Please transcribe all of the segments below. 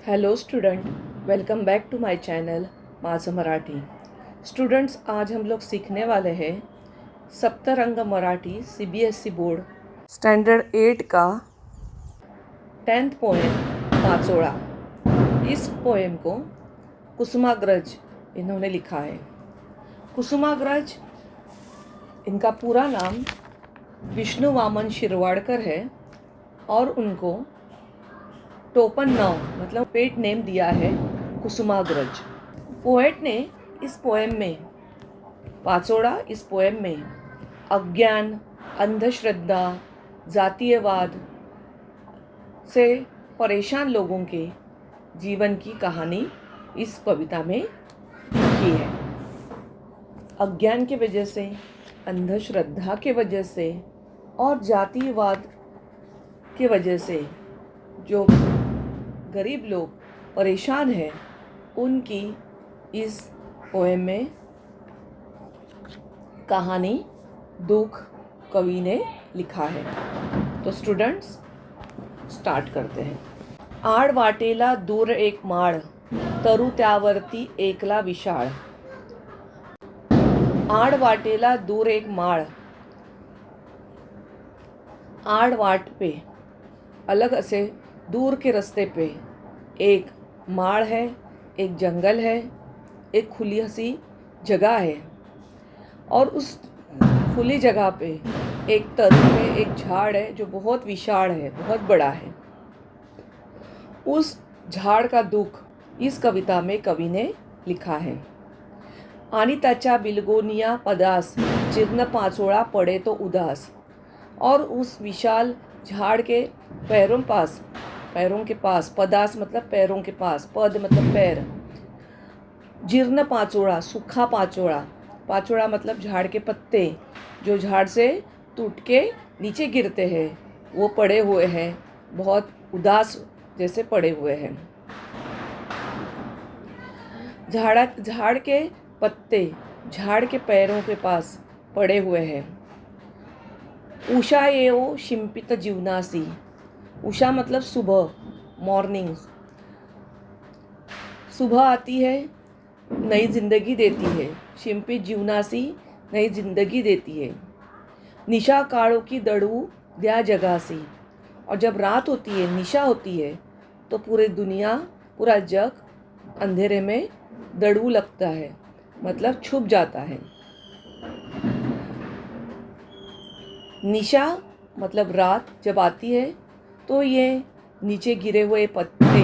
Hello student, welcome back to my channel Majha Marathi. Students, आज हम लोग सीखने वाले हैं Saptarang Marathi CBSE board standard 8 का 10th पोएम पाचोड़ा। इस पोएम को कुसुमाग्रज इन्होंने लिखा है। कुसुमाग्रज, इनका पूरा नाम विष्णु वामन शिरवाडकर है और उनको टोपन नाम मतलब पेट नेम दिया है कुसुमाग्रज। पोएट ने इस पोएम में पाचोड़ा इस पोएम में अज्ञान, अंधश्रद्धा, जातीयवाद से परेशान लोगों के जीवन की कहानी इस कविता में की है। अज्ञान की वजह से, अंधश्रद्धा के वजह से और जातीयवाद की वजह से जो गरीब लोग परेशान हैं, उनकी इस पोएम में कहानी दुख कवि ने लिखा है। तो स्टूडेंट्स, स्टार्ट करते हैं। आड वाटेला दूर एक माळ, तरु त्यावरती एकला विशाळ। आड वाटेला दूर एक माळ, आड वाट पे अलग असे दूर के रास्ते पे एक माड़ है, एक जंगल है, एक खुली सी जगह है और उस खुली जगह पे एक तरु है, एक झाड़ है जो बहुत विशाल है, बहुत बड़ा है। उस झाड़ का दुख इस कविता में कवि ने लिखा है। आणि त्याच्या बिलगोनिया पदास, जीर्ण पाचोळा पडे तो उदास। और उस विशाल झाड़ के पैरों के पास, पदास मतलब पैरों के पास, पद मतलब पैर, जीर्ण पाचोड़ा सूखा पाचोड़ा, पाचोड़ा मतलब झाड़ के पत्ते जो झाड़ से टूट के नीचे गिरते हैं, वो पड़े हुए हैं, बहुत उदास जैसे पड़े हुए हैं। झाड़ के पत्ते झाड़ के पैरों के पास पड़े हुए हैं। उषा येओ शिंपित जीवनासी, उषा मतलब सुबह, मॉर्निंग। सुबह आती है, नई जिंदगी देती है। शिंपित जीवनासी, नई जिंदगी देती है। निशा काळों की दड़ू द्या जगासी, और जब रात होती है, निशा होती है, तो पूरी दुनिया, पूरा जग अंधेरे में दड़ू लगता है, मतलब छुप जाता है। निशा मतलब रात जब आती है तो ये नीचे गिरे हुए पत्ते,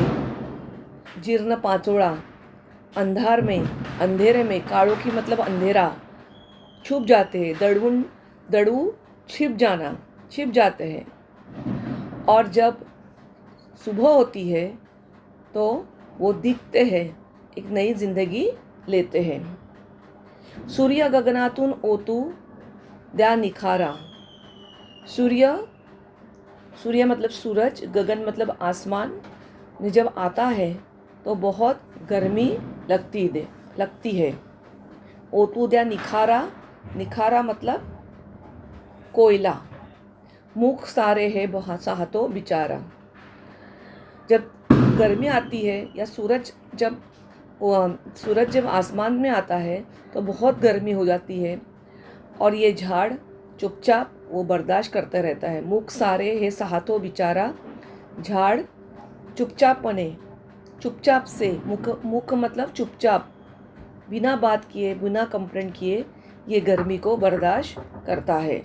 जीर्ण पाचोड़ा, अंधेरे में, काळों की मतलब अंधेरा, छुप जाते हैं। दड़ू छिप जाते हैं। और जब सुबह होती है तो वो दिखते हैं, एक नई जिंदगी लेते हैं। सूर्य गगनातून ओतू द्या निखारा। सूर्य मतलब सूरज, गगन मतलब आसमान में जब आता है तो बहुत गर्मी लगती है। ओतू द्या निखारा, निखारा मतलब कोयला। मुख सारे है साहतो बिचारा। जब गर्मी आती है या सूरज जब आसमान में आता है तो बहुत गर्मी हो जाती है और ये झाड़ चुपचाप वो बर्दाश्त करता रहता है। मुख सारे है साहतो बिचारा, झाड़ चुपचाप से, मुख मतलब चुपचाप, बिना बात किए, बिना कंप्लेंट किए ये गर्मी को बर्दाश्त करता है।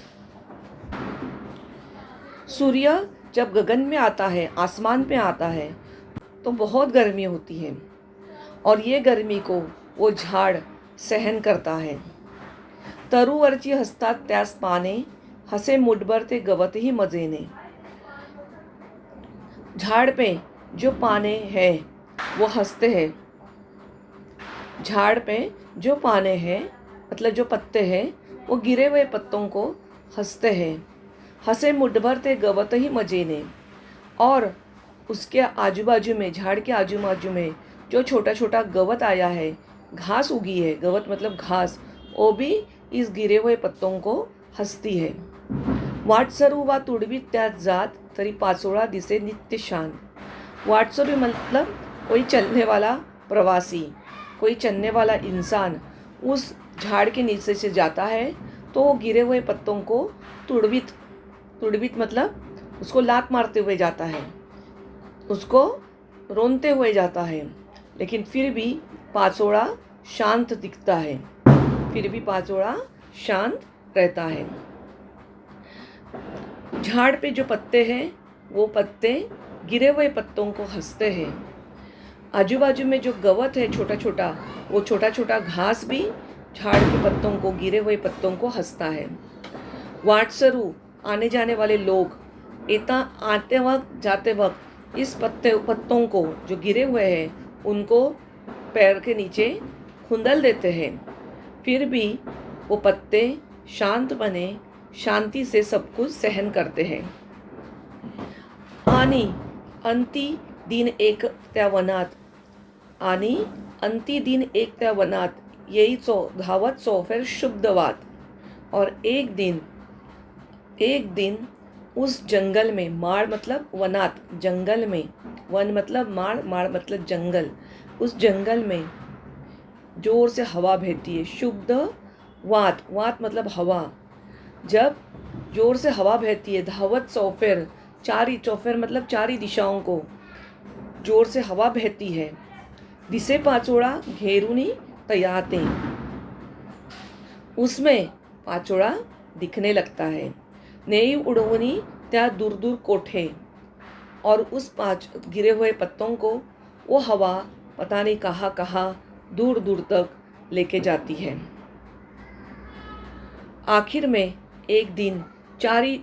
सूर्य जब गगन में आता है, आसमान पे आता है, तो बहुत गर्मी होती है और ये गर्मी को वो झाड़ सहन करता है। तरुवरची हसतात त्यास पाने, हसे मुठभर ते गवतही मजेने। झाड़ पे जो पाने हैं वो हंसते हैं। झाड़ पे जो पाने हैं मतलब जो पत्ते हैं, वो गिरे हुए पत्तों को हंसते हैं। हंसे मुठभर ते गवतही मजेने। और उसके आजू बाजू में, झाड़ के आजू बाजू में जो छोटा छोटा गवत आया है, घास उगी है, गवत मतलब घास, वो भी इस गिरे हुए पत्तों को हंसती है। वाटसरू वा तुडवी त्यात जात, तरी पाचोळा दिसे नित्य शांत। वाटसरू मतलब कोई चलने वाला प्रवासी, कोई चलने वाला इंसान उस झाड़ के नीचे से जाता है तो वो गिरे हुए पत्तों को तुड़बित तुड़बित मतलब उसको लात मारते हुए जाता है, उसको रोनते हुए जाता है, लेकिन फिर भी पाचोड़ा शांत दिखता है, फिर भी पाचोड़ा शांत रहता है। झाड़ पे जो पत्ते हैं वो पत्ते गिरे हुए पत्तों को हंसते हैं। आजू बाजू में जो गवत है छोटा छोटा, वो छोटा छोटा घास भी झाड़ के पत्तों को, गिरे हुए पत्तों को हंसता है। वाटसरू आने जाने वाले लोग इतना आते वक्त जाते वक्त इस पत्तों को जो गिरे हुए हैं उनको पैर के नीचे खुंदल देते हैं, फिर भी वो पत्ते शांत बने शांति से सब कुछ सहन करते हैं। आणि अंती दिन एक त्या वनात, आणि अंती दिन एक त्या वनात येई धावत सोफेर शुभ्धवात। और एक दिन उस जंगल में, माड़ मतलब वनात, जंगल में, वन मतलब माड़, माड़ मतलब जंगल, उस जंगल में जोर से हवा बहती है। शुद्ध वात, वात मतलब हवा, जब जोर से हवा बहती है। धावत चौफेर, चारी, चौफेर मतलब चारी दिशाओं को जोर से हवा बहती है। दिसे पाचोड़ा घेरूनी तयाते, उसमें पाचोड़ा दिखने लगता है। नेई उड़वनी त्या दूर दूर कोठे, और उस गिरे हुए पत्तों को वो हवा पता नहीं कहाँ कहाँ दूर दूर तक लेके जाती है। आखिर में एक दिन चारी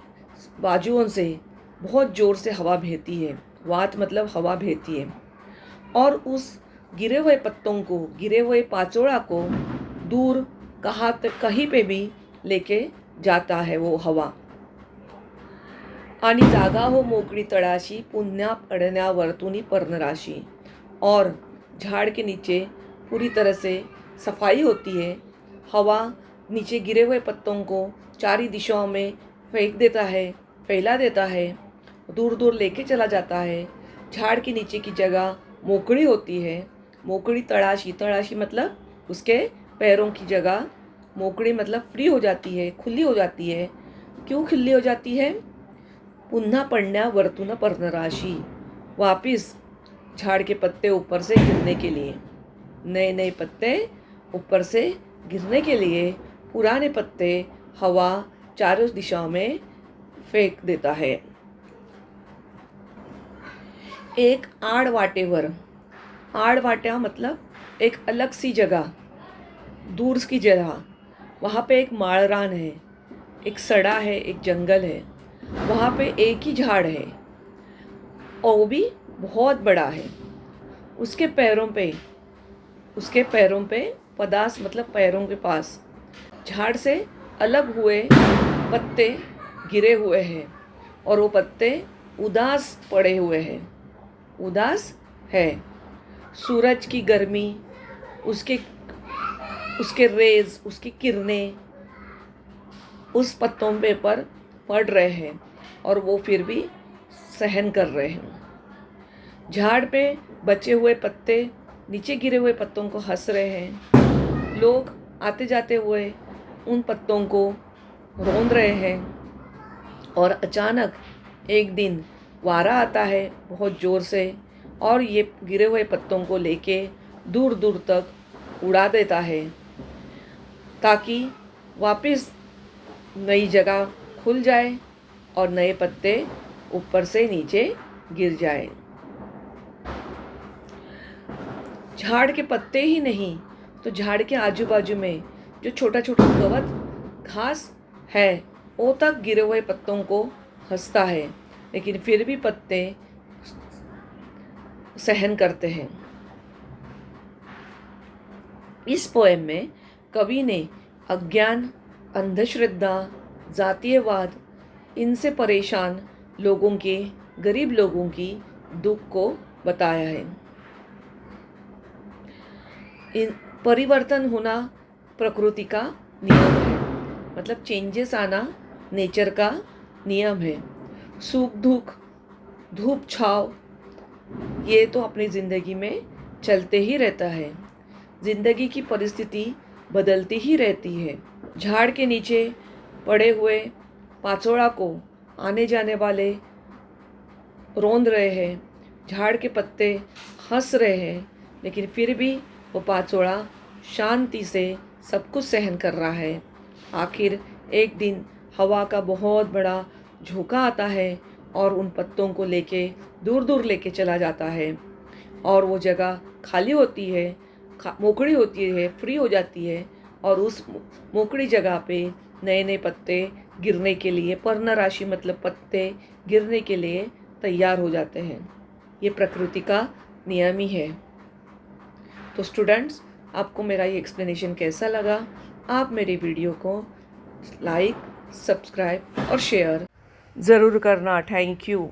बाजुओं से बहुत जोर से हवा बहती है। वात मतलब हवा बहती है, और उस गिरे हुए पत्तों को, गिरे हुए पाचोड़ा को दूर कहीं पे भी लेके जाता है वो हवा। आणि जागा हो मोकळी तळाशी, पुन्हा पडण्या वर्तुनी पर्णराशी। और झाड़ के नीचे पूरी तरह से सफाई होती है। हवा नीचे गिरे हुए पत्तों को चारी दिशाओं में फेंक देता है, फैला देता है, दूर दूर लेके चला जाता है। झाड़ के नीचे की जगह मोकड़ी होती है। मोकड़ी तड़ाशी, तड़ाशी मतलब उसके पैरों की जगह, मोकड़ी मतलब फ्री हो जाती है, खुली हो जाती है। क्यों खुली हो जाती है? पुन्हा पडण्या वर्तुन पर्णराशी, वापिस झाड़ के पत्ते ऊपर से गिरने के लिए, नए नए पत्ते ऊपर से गिरने के लिए पुराने पत्ते हवा चारों दिशाओं में फेंक देता है। एक आड़ वाटेवर, आड़ वाटा मतलब एक अलग सी जगह, दूर की जगह, वहाँ पे एक माळरान है, एक सड़ा है, एक जंगल है, वहाँ पे एक ही झाड़ है और वो भी बहुत बड़ा है। उसके पैरों पे पदास मतलब पैरों के पास झाड़ से अलग हुए पत्ते गिरे हुए हैं, और वो पत्ते उदास पड़े हुए हैं, उदास है। सूरज की गर्मी, उसके रेज, उसकी किरणें उस पत्तों पे पर पड़ रहे हैं, और वो फिर भी सहन कर रहे हैं। झाड़ पे बचे हुए पत्ते नीचे गिरे हुए पत्तों को हंस रहे हैं। लोग आते जाते हुए उन पत्तों को रौंद रहे हैं, और अचानक एक दिन वारा आता है बहुत ज़ोर से, और ये गिरे हुए पत्तों को लेके दूर दूर तक उड़ा देता है, ताकि वापस नई जगह खुल जाए और नए पत्ते ऊपर से नीचे गिर जाए। झाड़ के पत्ते ही नहीं तो झाड़ के आजू बाजू में जो छोटा छोटा गवत घास है वो तक गिरे हुए पत्तों को हंसता है, लेकिन फिर भी पत्ते सहन करते हैं। इस पोएम में कवि ने अज्ञान, अंधश्रद्धा, जातीयवाद, इनसे परेशान लोगों के, गरीब लोगों की दुख को बताया है। परिवर्तन होना प्रकृति का नियम है, मतलब चेंजेस आना नेचर का नियम है। सुख दुख, धूप छाव, ये तो अपनी ज़िंदगी में चलते ही रहता है। ज़िंदगी की परिस्थिति बदलती ही रहती है। झाड़ के नीचे पड़े हुए पाचोड़ा को आने जाने वाले रौंद रहे हैं, झाड़ के पत्ते हंस रहे हैं, लेकिन फिर भी वो पाचोड़ा शांति से सब कुछ सहन कर रहा है। आखिर एक दिन हवा का बहुत बड़ा झोंका आता है और उन पत्तों को लेके दूर दूर लेके चला जाता है और वो जगह खाली होती है, मोकड़ी होती है, फ्री हो जाती है और उस मोकड़ी जगह पे नए नए पत्ते गिरने के लिए, पर्ण राशि मतलब पत्ते गिरने के लिए तैयार हो जाते हैं। ये प्रकृति का नियम ही है। तो स्टूडेंट्स, आपको मेरा ये एक्सप्लेनेशन कैसा लगा? आप मेरे वीडियो को लाइक, सब्सक्राइब और शेयर ज़रूर करना। Thank you.